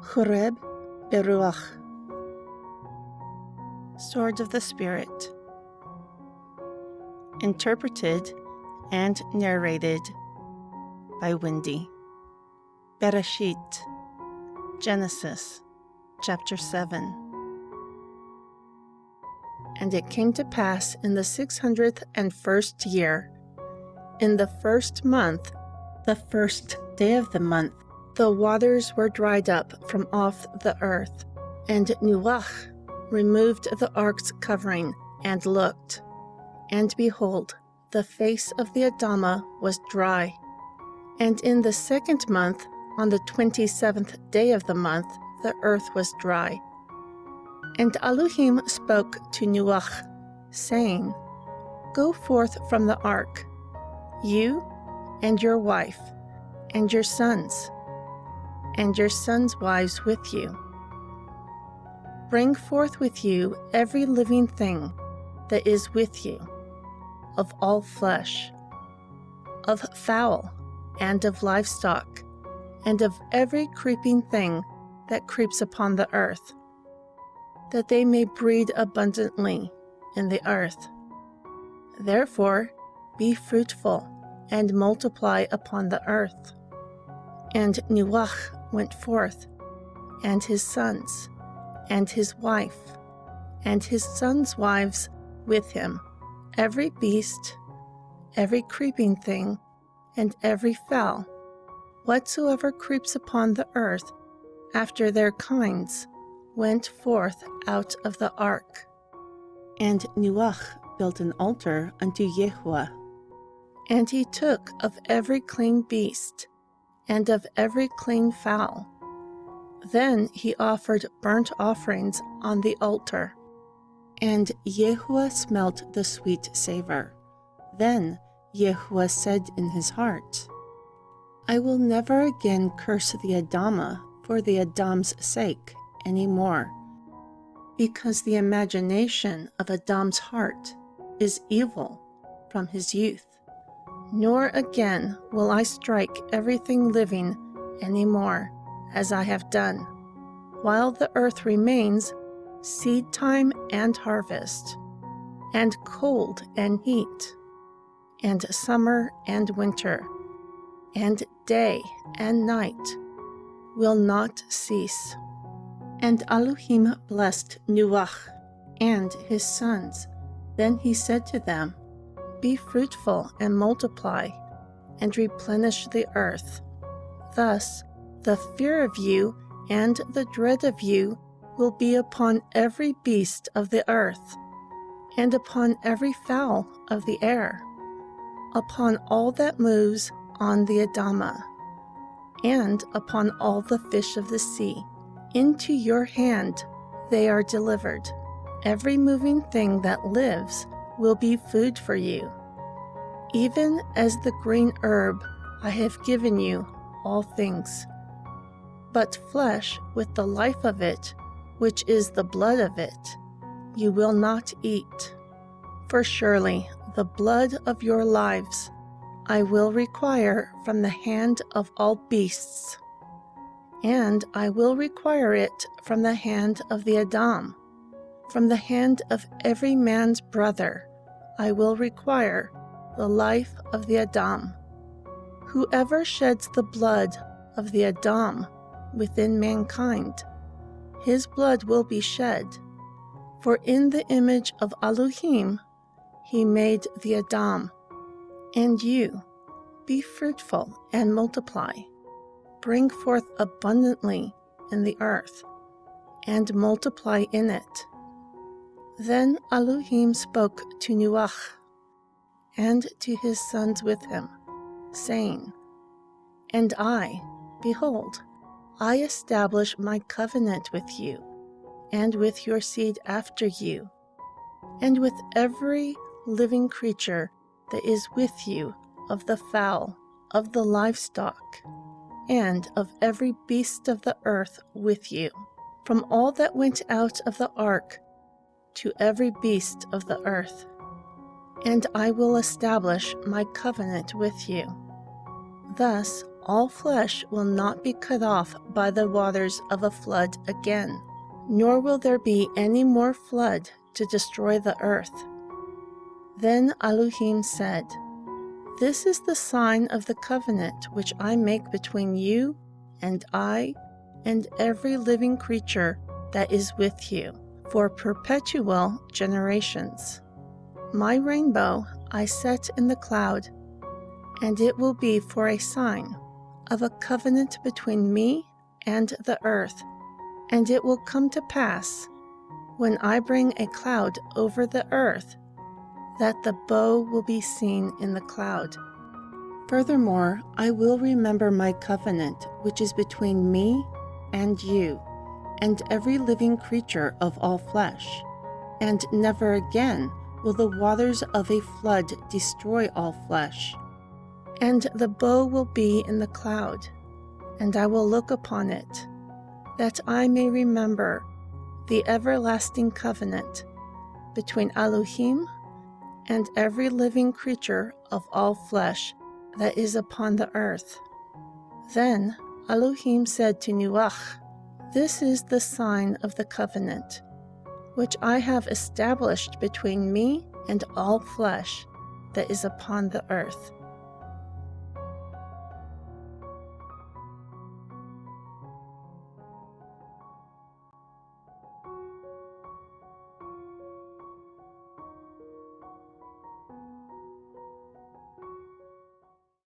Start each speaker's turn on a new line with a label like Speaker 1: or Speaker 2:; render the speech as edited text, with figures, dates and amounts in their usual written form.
Speaker 1: 𝐤𝐄𝐅𝐄𝐄, Sword of the Spirit. Interpreted and narrated by Wendy. Bereshit, Genesis, chapter 7. And it came to pass in the 601st year, in the first month, the first day of the month, the waters were dried up from off the earth, and Nuakh removed the ark's covering and looked, and behold, the face of the Adamah was dry. And in the second month, on the 27th day of the month, the earth was dry. And Elohim spoke to Nuakh, saying, Go forth from the ark, you and your wife, and your sons wives with you. Bring forth with you every living thing that is with you, of all flesh, of fowl, and of livestock, and of every creeping thing that creeps upon the earth, that they may breed abundantly in the earth. Therefore, be fruitful and multiply upon the earth. And Nuakh went forth, and his sons, and his wife, and his sons' wives with him, every beast, every creeping thing, and every fowl, whatsoever creeps upon the earth after their kinds, went forth out of the ark. And Nuakh built an altar unto Yahuwah. And he took of every clean beast, and of every clean fowl. Then he offered burnt offerings on the altar. And Yahuwah smelt the sweet savor. Then Yahuwah said in his heart, I will never again curse the Adamah for the Adam's sake any more, because the imagination of Adam's heart is evil from his youth. Nor again will I strike everything living any more, as I have done, while the earth remains, seed time and harvest, and cold and heat, and summer and winter, and day and night will not cease. And Elohim blessed Nuakh and his sons. Then he said to them, Be fruitful and multiply, and replenish the earth. Thus the fear of you and the dread of you will be upon every beast of the earth, and upon every fowl of the air, upon all that moves on the Adamah, and upon all the fish of the sea. Into your hand they are delivered. Every moving thing that lives will be food for you. Even as the green herb I have given you all things. But flesh with the life of it, which is the blood of it, you will not eat. For surely the blood of your lives I will require from the hand of all beasts, and I will require it from the hand of the Adam, from the hand of every man's brother I will require the life of the Adam. Whoever sheds the blood of the Adam within mankind, his blood will be shed. For in the image of Elohim he made the Adam. And you, be fruitful and multiply. Bring forth abundantly in the earth, and multiply in it. Then Elohim spoke to Nuakh and to his sons with him, saying, And I, behold, I establish my covenant with you, and with your seed after you, and with every living creature that is with you, of the fowl, of the livestock, and of every beast of the earth with you, from all that went out of the ark to every beast of the earth. And I will establish my covenant with you. Thus all flesh will not be cut off by the waters of a flood again, nor will there be any more flood to destroy the earth. Then Elohim said, "This is the sign of the covenant which I make between you and I and every living creature that is with you, for perpetual generations. My rainbow I set in the cloud, and it will be for a sign of a covenant between me and the earth, and it will come to pass, when I bring a cloud over the earth, that the bow will be seen in the cloud. Furthermore, I will remember my covenant which is between me and you, and every living creature of all flesh, and never again will the waters of a flood destroy all flesh. And the bow will be in the cloud, and I will look upon it, that I may remember the everlasting covenant between Elohim and every living creature of all flesh that is upon the earth." Then Elohim said to Nuakh, "This is the sign of the covenant, which I have established between me and all flesh that is upon the earth.